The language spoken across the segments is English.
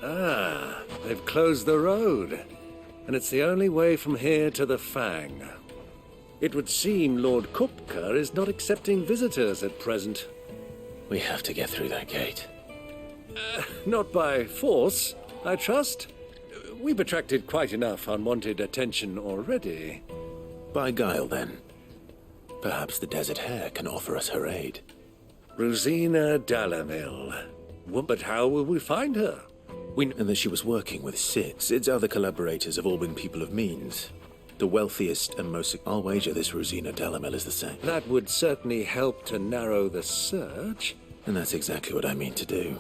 Ah, they've closed the road. And it's the only way from here to the Fang. It would seem Lord Kupka is not accepting visitors at present. We have to get through that gate. Not by force, I trust. We've attracted quite enough unwanted attention already. By guile, then. Perhaps the Desert Hare can offer us her aid. Rosina Dalamil. But how will we find her? And that she was working with Sid. Sid's other collaborators have all been people of means. The wealthiest and most... I'll wager this Rosina Dalamil is the same. That would certainly help to narrow the search. And that's exactly what I mean to do.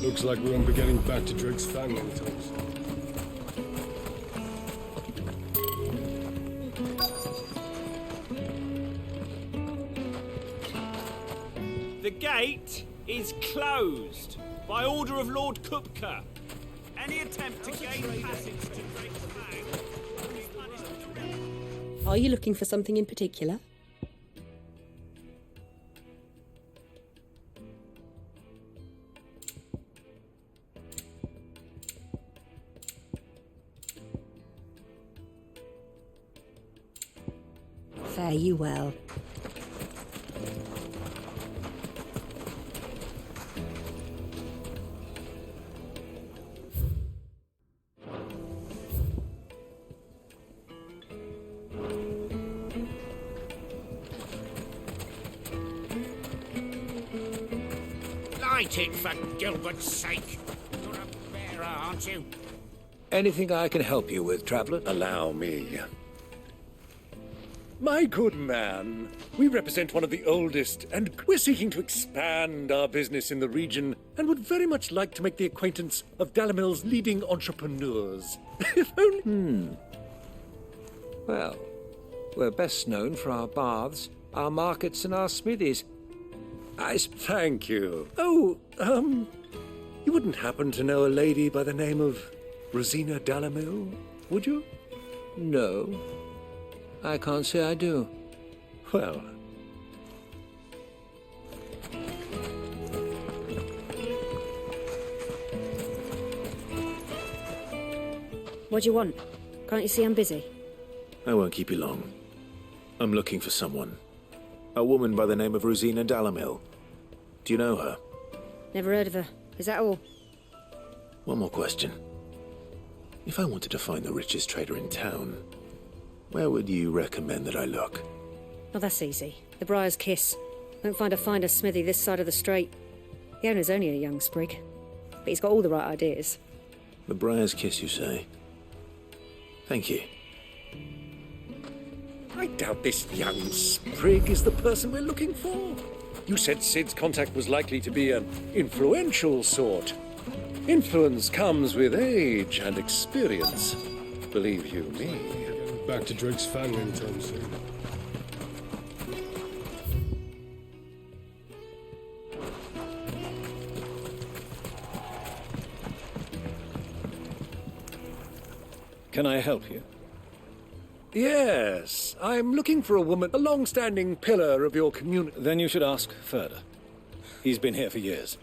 Looks like we won't be getting back to Drake's Fang anytime soon. The gate is closed by order of Lord Kupka. Any attempt to gain passage to Drake's Fang will be punished directly. Are you looking for something in particular? Fare you well. Light it, for Gilbert's sake. You're a bearer, aren't you? Anything I can help you with, traveler? Allow me. My good man, we represent one of the oldest, and we're seeking to expand our business in the region, and would very much like to make the acquaintance of Dalamil's leading entrepreneurs. If only... Well, we're best known for our baths, our markets, and our smithies. Thank you. Oh, you wouldn't happen to know a lady by the name of Rosina Dalamil, would you? No, I can't say I do. Well... What do you want? Can't you see I'm busy? I won't keep you long. I'm looking for someone. A woman by the name of Rosina Dalamil. Do you know her? Never heard of her. Is that all? One more question. If I wanted to find the richest trader in town, where would you recommend that I look? Oh, that's easy. The Briar's Kiss. Won't find a finer smithy this side of the strait. The owner's only a young sprig, but he's got all the right ideas. The Briar's Kiss, you say? Thank you. I doubt this young sprig is the person we're looking for. You said Sid's contact was likely to be an influential sort. Influence comes with age and experience, believe you me. Getting back to Drake's Fang anytime soon. Can I help you? Yes, I'm looking for a woman, a long-standing pillar of your community. Then you should ask Ferda. He's been here for years.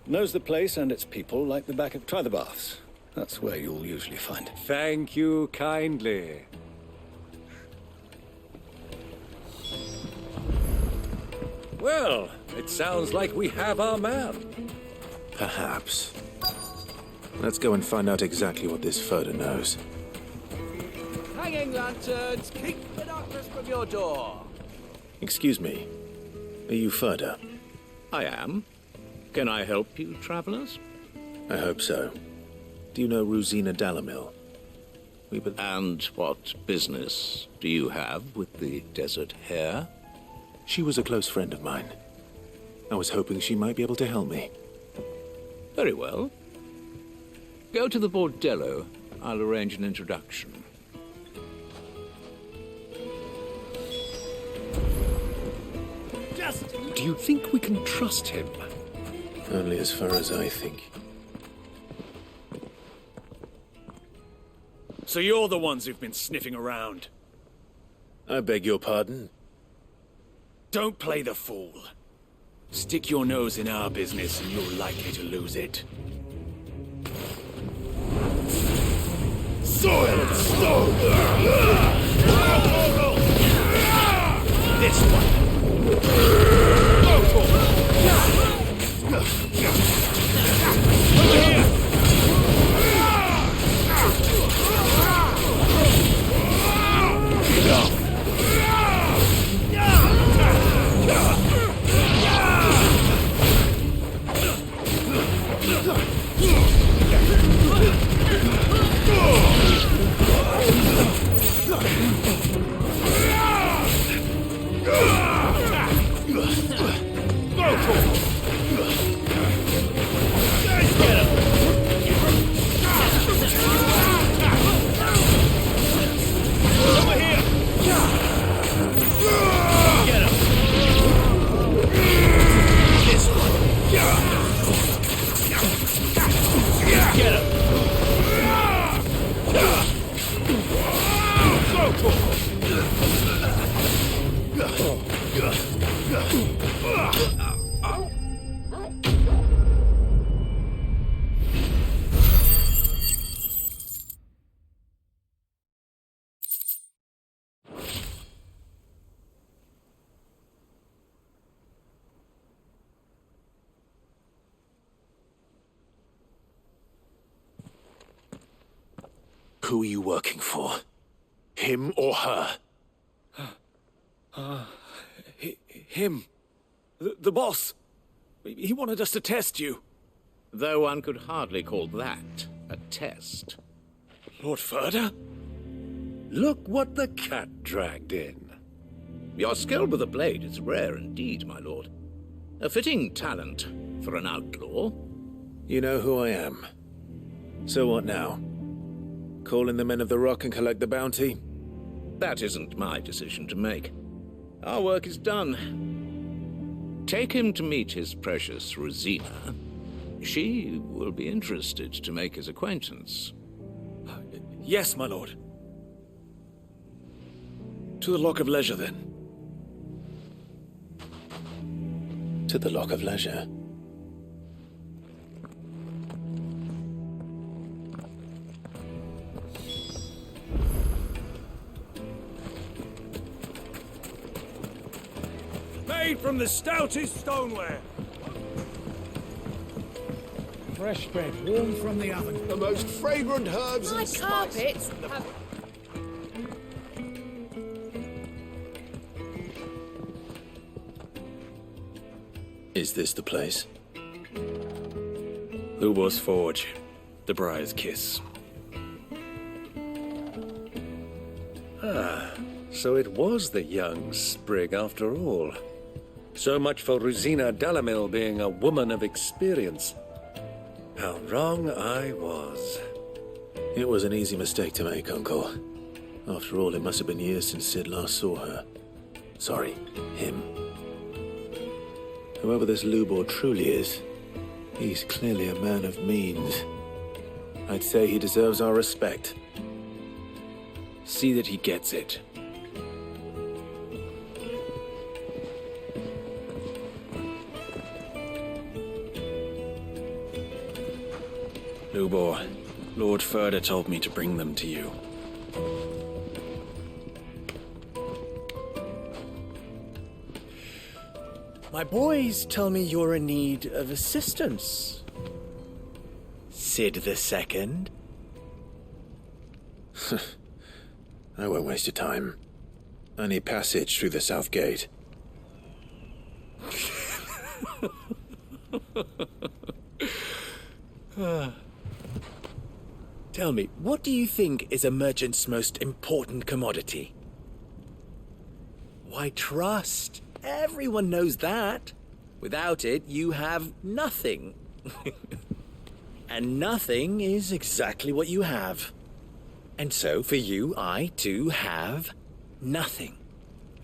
Knows the place and its people like the back of... Try the baths. That's where you'll usually find it. Thank you kindly. Well, it sounds like we have our man. Perhaps. Let's go and find out exactly what this Ferda knows. Hanging lanterns, keep the darkness from your door. Excuse me. Are you Ferda? I am. Can I help you, travelers? I hope so. Do you know Rosina Dalamil? And what business do you have with the Desert Hare? She was a close friend of mine. I was hoping she might be able to help me. Very well. Go to the bordello. I'll arrange an introduction. Do you think we can trust him? Only as far as I think. So you're the ones who've been sniffing around. I beg your pardon? Don't play the fool. Stick your nose in our business and you're likely to lose it. Soil and stone! This one! Who are you working for? Him or her? Him. The boss. He wanted us to test you. Though one could hardly call that a test. Lord Ferda? Look what the cat dragged in. Your skill with the blade is rare indeed, my lord. A fitting talent for an outlaw. You know who I am. So what now? Call in the men of the Rock and collect the bounty? That isn't my decision to make. Our work is done. Take him to meet his precious Rosina. She will be interested to make his acquaintance. Yes, my lord. To the Lock of Leisure, then. To the Lock of Leisure. Made from the stoutest stoneware. Fresh bread, warm from the oven. The most fragrant herbs My and carpets have... Is this the place? Lubor's Forge. The Briar's Kiss. So it was the young sprig after all. So much for Rosina Dalamil being a woman of experience. How wrong I was. It was an easy mistake to make, Uncle. After all, it must have been years since Sid last saw her. Sorry, him. Whoever this Lubor truly is, he's clearly a man of means. I'd say he deserves our respect. See that he gets it. Lubor, Lord Ferda told me to bring them to you. My boys tell me you're in need of assistance. Sid the Second? I won't waste your time. I need passage through the south gate. Tell me, what do you think is a merchant's most important commodity? Why, trust. Everyone knows that. Without it, you have nothing. And nothing is exactly what you have. And so, for you, I, too, have nothing.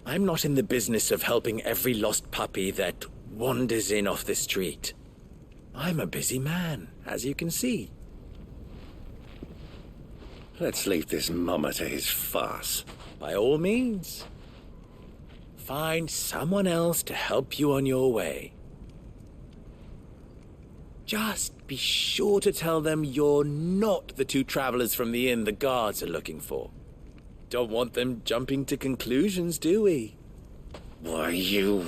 I'm not in the business of helping every lost puppy that wanders in off the street. I'm a busy man, as you can see. Let's leave this mummer to his farce. By all means. Find someone else to help you on your way. Just be sure to tell them you're not the two travelers from the inn the guards are looking for. Don't want them jumping to conclusions, do we? Why, you...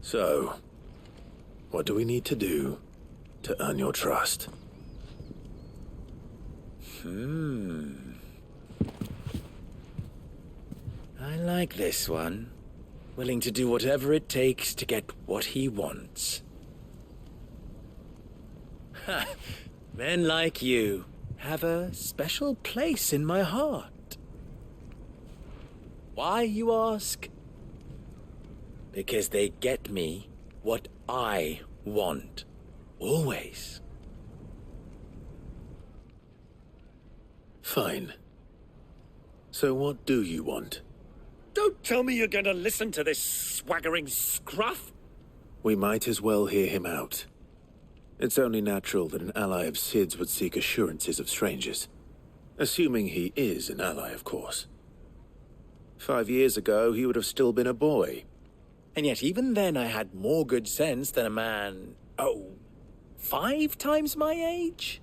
So, what do we need to do to earn your trust? I like this one. Willing to do whatever it takes to get what he wants. Ha! Men like you have a special place in my heart. Why, you ask? Because they get me what I want. Always. Fine. So what do you want? Don't tell me you're going to listen to this swaggering scruff. We might as well hear him out. It's only natural that an ally of Sid's would seek assurances of strangers. Assuming he is an ally, of course. 5 years ago, he would have still been a boy. And yet even then I had more good sense than a man, 5 times my age?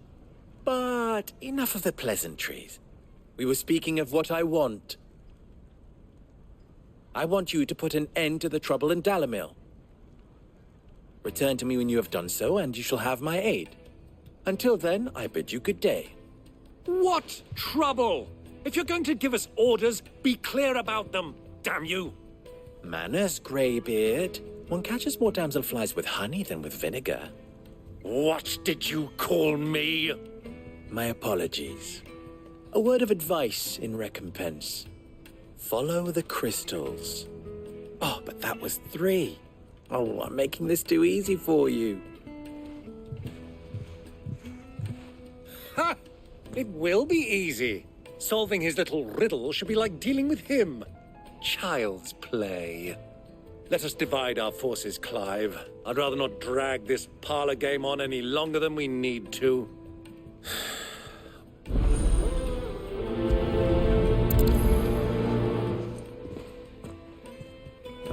But enough of the pleasantries. We were speaking of what I want. I want you to put an end to the trouble in Dalamil. Return to me when you have done so, and you shall have my aid. Until then, I bid you good day. What trouble? If you're going to give us orders, be clear about them, damn you! Manners, Greybeard. One catches more damselflies with honey than with vinegar. What did you call me? My apologies. A word of advice in recompense. Follow the crystals. Oh, but that was 3. Oh, I'm making this too easy for you. Ha! It will be easy. Solving his little riddle should be like dealing with him. Child's play. Let us divide our forces, Clive. I'd rather not drag this parlor game on any longer than we need to.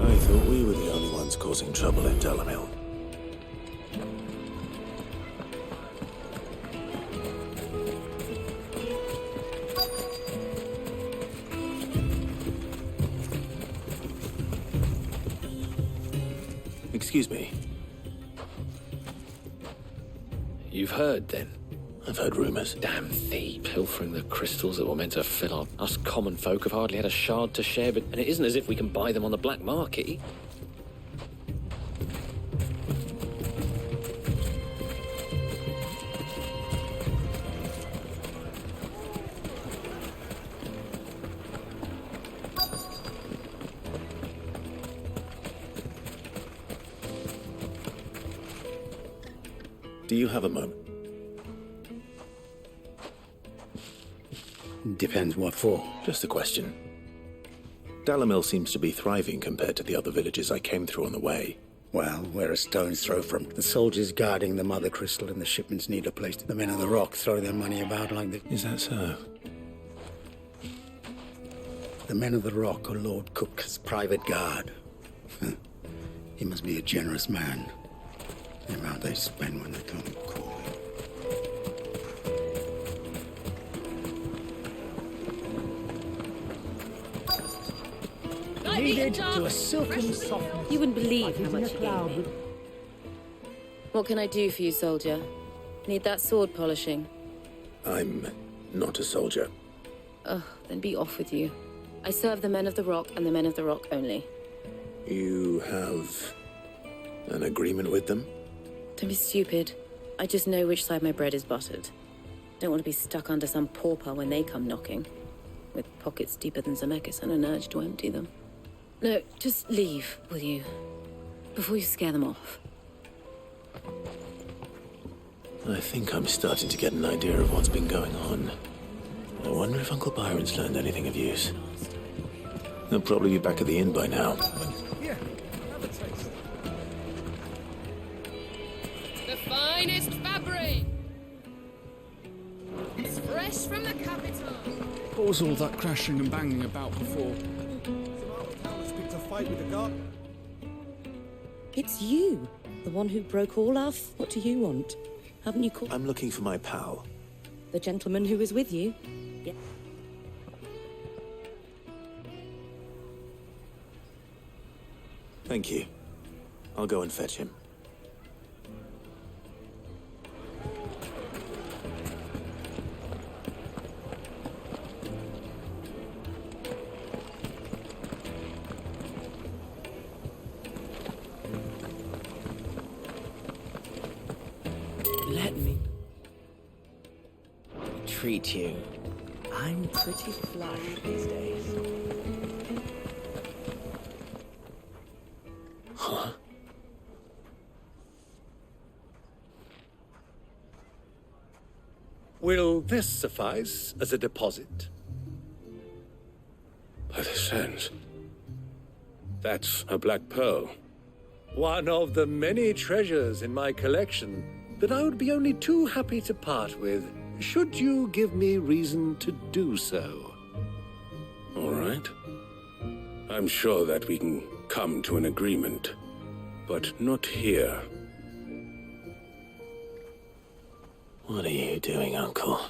I thought we were the only ones causing trouble in Dalamil. Excuse me. You've heard, then? I've heard rumors. Damn thief, pilfering the crystals that were meant to fill up. Us common folk have hardly had a shard to share, and it isn't as if we can buy them on the black market. Do you have a moment? Depends what for. Just a question. Dalamil seems to be thriving compared to the other villages I came through on the way. Well, we're a stone's throw from the soldiers guarding the mother crystal, and the shipments need a place. The men of the rock throw their money about like the... Is that so? The men of the rock are Lord Cook's private guard. He must be a generous man. The amount they spend when they come calling. Kneaded to a silken softness. You wouldn't believe how much you gave me. What can I do for you, soldier? Need that sword polishing? I'm not a soldier. Ugh, then be off with you. I serve the men of the rock and the men of the rock only. You have an agreement with them? Don't be stupid. I just know which side my bread is buttered. Don't want to be stuck under some pauper when they come knocking. With pockets deeper than Zemeckis and an urge to empty them. No, just leave, will you? Before you scare them off. I think I'm starting to get an idea of what's been going on. I wonder if Uncle Byron's learned anything of use. He'll probably be back at the inn by now. The finest fabric! It's fresh from the capital. What was all that crashing and banging about before? It's you, the one who broke all our what do you want? Haven't you called... I'm looking for my pal. The gentleman who was with you? Yeah. Thank you. I'll go and fetch him. Let me treat you. I'm pretty flush these days. Huh? Will this suffice as a deposit? By the sands. That's a black pearl. One of the many treasures in my collection that I would be only too happy to part with, should you give me reason to do so. All right. I'm sure that we can come to an agreement, but not here. What are you doing, Uncle?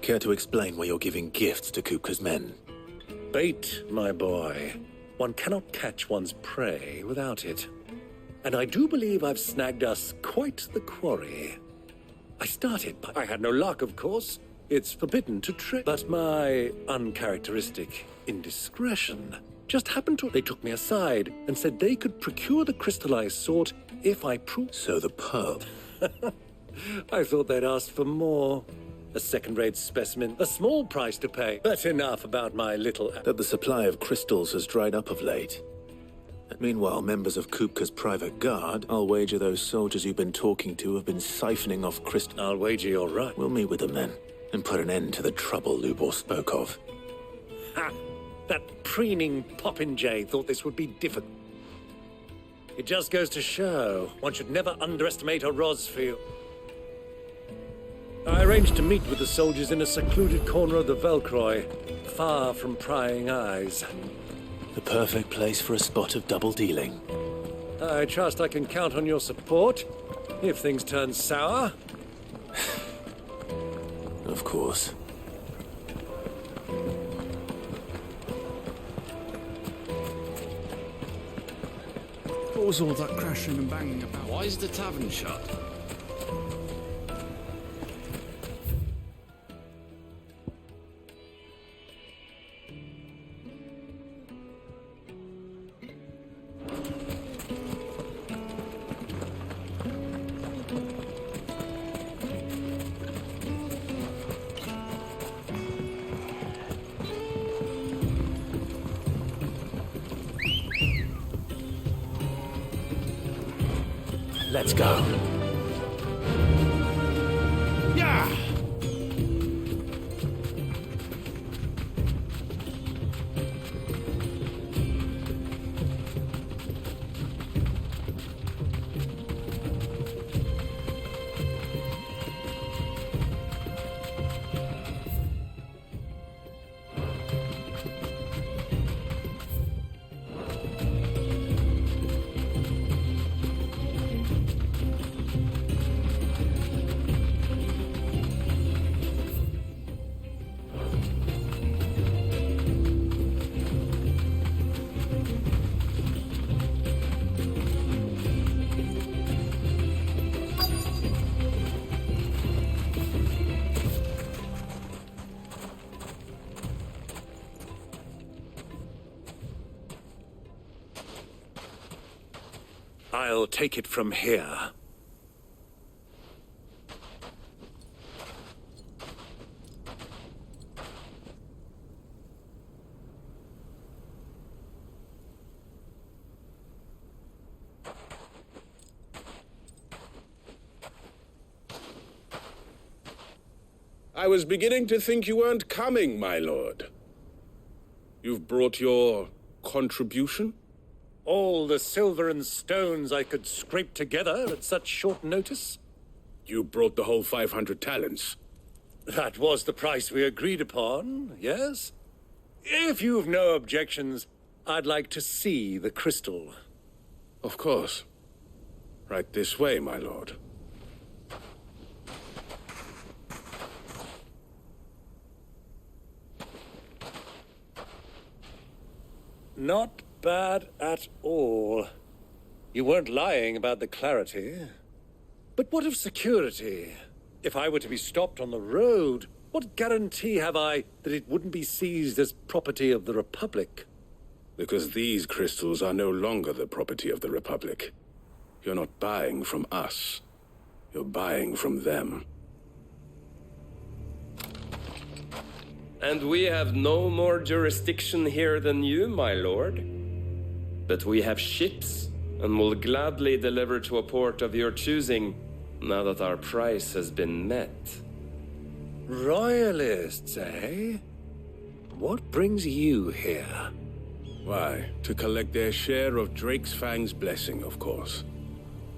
Care to explain why you're giving gifts to Kupka's men? Bait, my boy. One cannot catch one's prey without it. And I do believe I've snagged us quite the quarry. I started, but I had no luck, of course. It's forbidden to trick. But my uncharacteristic indiscretion just happened to... They took me aside and said they could procure the crystallized sort if I proved... So the pearl... I thought they'd asked for more. A second-rate specimen, a small price to pay. But enough about my little... That the supply of crystals has dried up of late. Meanwhile, members of Kupka's private guard, I'll wager those soldiers you've been talking to have been siphoning off crystal... I'll wager you're right. We'll meet with them then, and put an end to the trouble Lubor spoke of. Ha! That preening popinjay thought this would be difficult. It just goes to show, one should never underestimate a Rosfield. I arranged to meet with the soldiers in a secluded corner of the Velcroy, far from prying eyes. The perfect place for a spot of double dealing. I trust I can count on your support, if things turn sour. Of course. What was all that crashing and banging about? Why is the tavern shut? Let's go. Yeah! I'll take it from here. I was beginning to think you weren't coming, my lord. You've brought your contribution? All the silver and stones I could scrape together at such short notice? You brought the whole 500 talents. That was the price we agreed upon, yes? If you've no objections, I'd like to see the crystal. Of course. Right this way, my lord. Not bad at all. You weren't lying about the clarity. But what of security? If I were to be stopped on the road, what guarantee have I that it wouldn't be seized as property of the Republic? Because these crystals are no longer the property of the Republic. You're not buying from us. You're buying from them. And we have no more jurisdiction here than you, my lord. But we have ships, and will gladly deliver to a port of your choosing, now that our price has been met. Royalists, eh? What brings you here? Why, to collect their share of Drake's Fang's blessing, of course.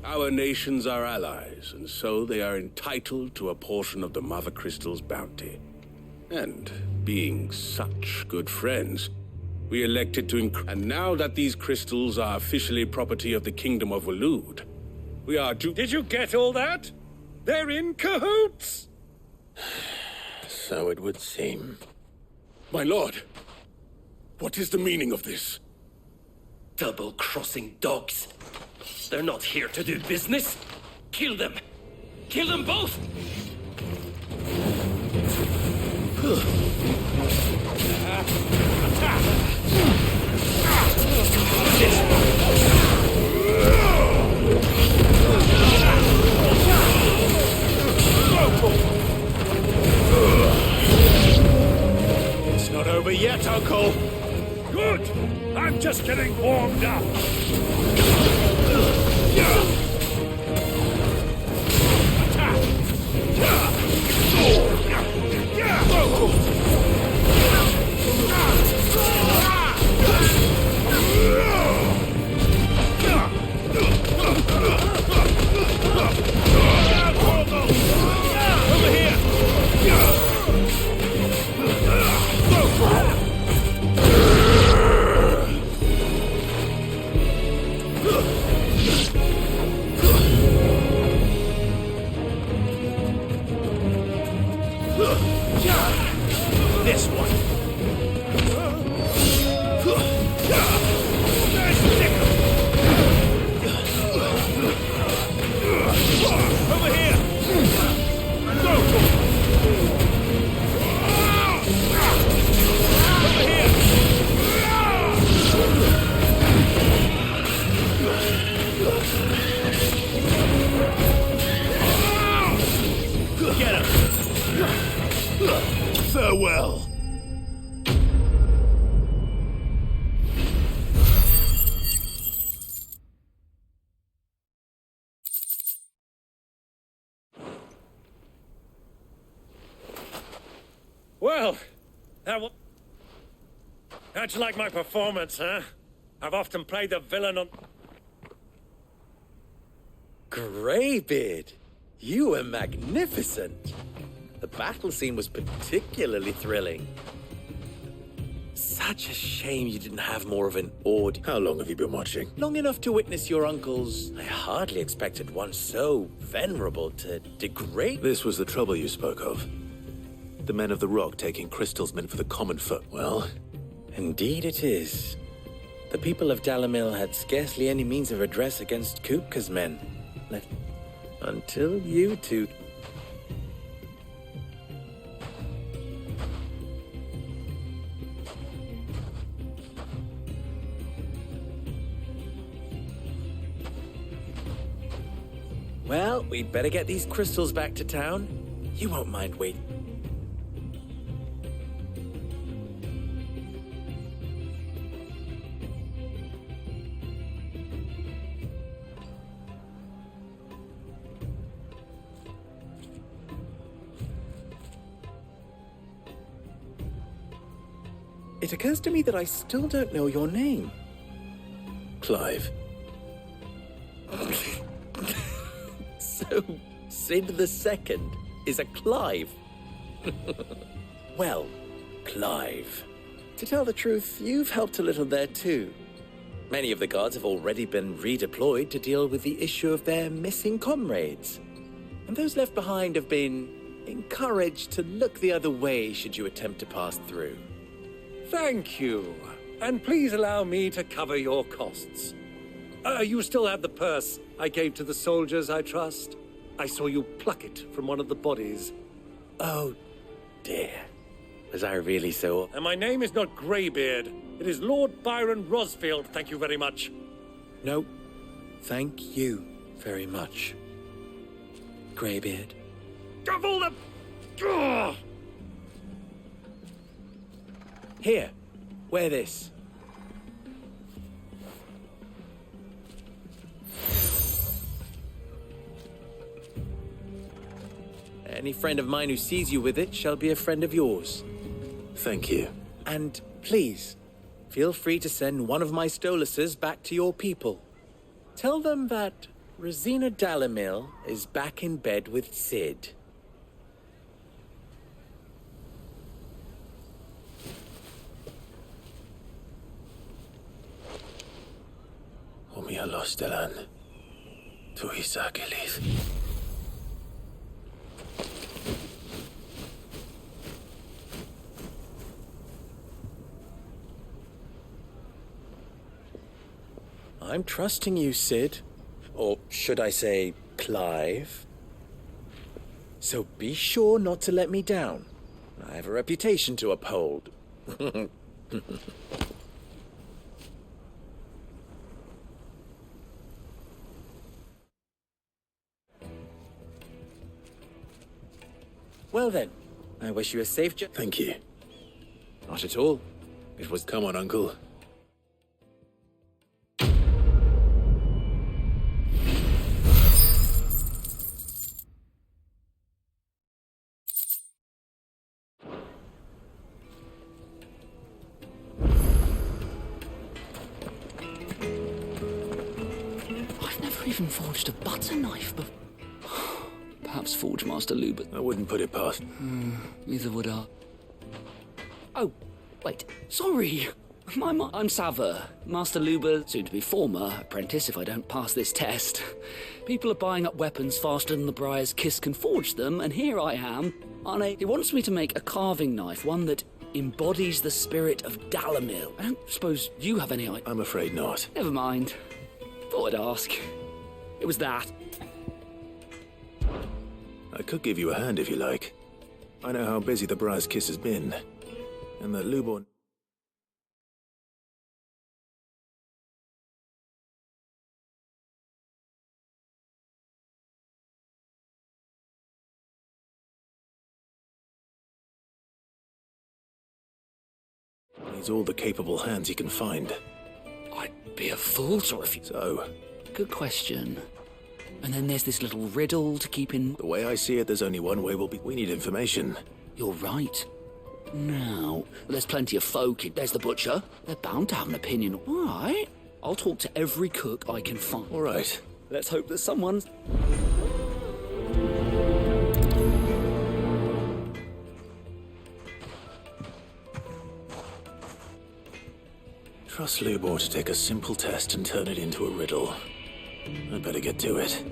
Our nations are allies, and so they are entitled to a portion of the Mother Crystal's bounty. And being such good friends, we elected to and now that these crystals are officially property of the Kingdom of Waloed, we are to— Did you get all that? They're in cahoots! So it would seem. My lord, what is the meaning of this? Double-crossing dogs. They're not here to do business. Kill them. Kill them both! It's not over yet, Uncle. Good. I'm just getting warmed up. This one. Over here. Go. Over here. Get him. Farewell. Well, how'd you like my performance, huh? I've often played the villain on... Greybeard, you were magnificent. The battle scene was particularly thrilling. Such a shame you didn't have more of an audience. How long have you been watching? Long enough to witness your uncle's... I hardly expected one so venerable to degrade... This was the trouble you spoke of. The men of the Rock taking crystals meant for the common folk. Well, indeed it is. The people of Dalamil had scarcely any means of redress against Kupka's men. Until you two... Well, we'd better get these crystals back to town. You won't mind waiting. it occurs to me that I still don't know your name. Clive. So, Sid the Second is a Clive? Well, Clive, to tell the truth, you've helped a little there too. Many of the guards have already been redeployed to deal with the issue of their missing comrades. And those left behind have been encouraged to look the other way should you attempt to pass through. Thank you. And please allow me to cover your costs. You still have the purse I gave to the soldiers, I trust? I saw you pluck it from one of the bodies. Oh, dear. Was I really so... And my name is not Greybeard. It is Lord Byron Rosfield, thank you very much. No, thank you very much, Greybeard. Of all the... Ugh! Here, wear this. Any friend of mine who sees you with it shall be a friend of yours. Thank you. And please, feel free to send one of my Stoluses back to your people. Tell them that Rosina Dalamil is back in bed with Sid. Omia los delan. Tu isakelis. I'm trusting you, Sid. Or should I say, Clive? So be sure not to let me down. I have a reputation to uphold. Well then, I wish you a safe journey. Thank you. Not at all. It was... Come on, Uncle. I've never even forged a butter knife before. Perhaps Forge Master Luber. I wouldn't put it past. Neither would I. Oh, wait. Sorry. I'm Sava. Master Luber, soon to be former apprentice if I don't pass this test. People are buying up weapons faster than the Briar's Kiss can forge them, and here I am. He wants me to make a carving knife, one that embodies the spirit of Dalamil. I don't suppose you have any idea? I'm afraid not. Never mind. Thought I'd ask. It was that. I could give you a hand if you like. I know how busy the Briar's Kiss has been. And that Luborn... needs all the capable hands he can find. I'd be a fool to refuse. So? Good question. And then there's this little riddle to keep in... The way I see it, there's only one way we need information. You're right. Now, there's plenty of folk. There's the butcher. They're bound to have an opinion. All right. I'll talk to every cook I can find. All right. Let's hope that someone's... Trust Lubor to take a simple test and turn it into a riddle. I'd better get to it.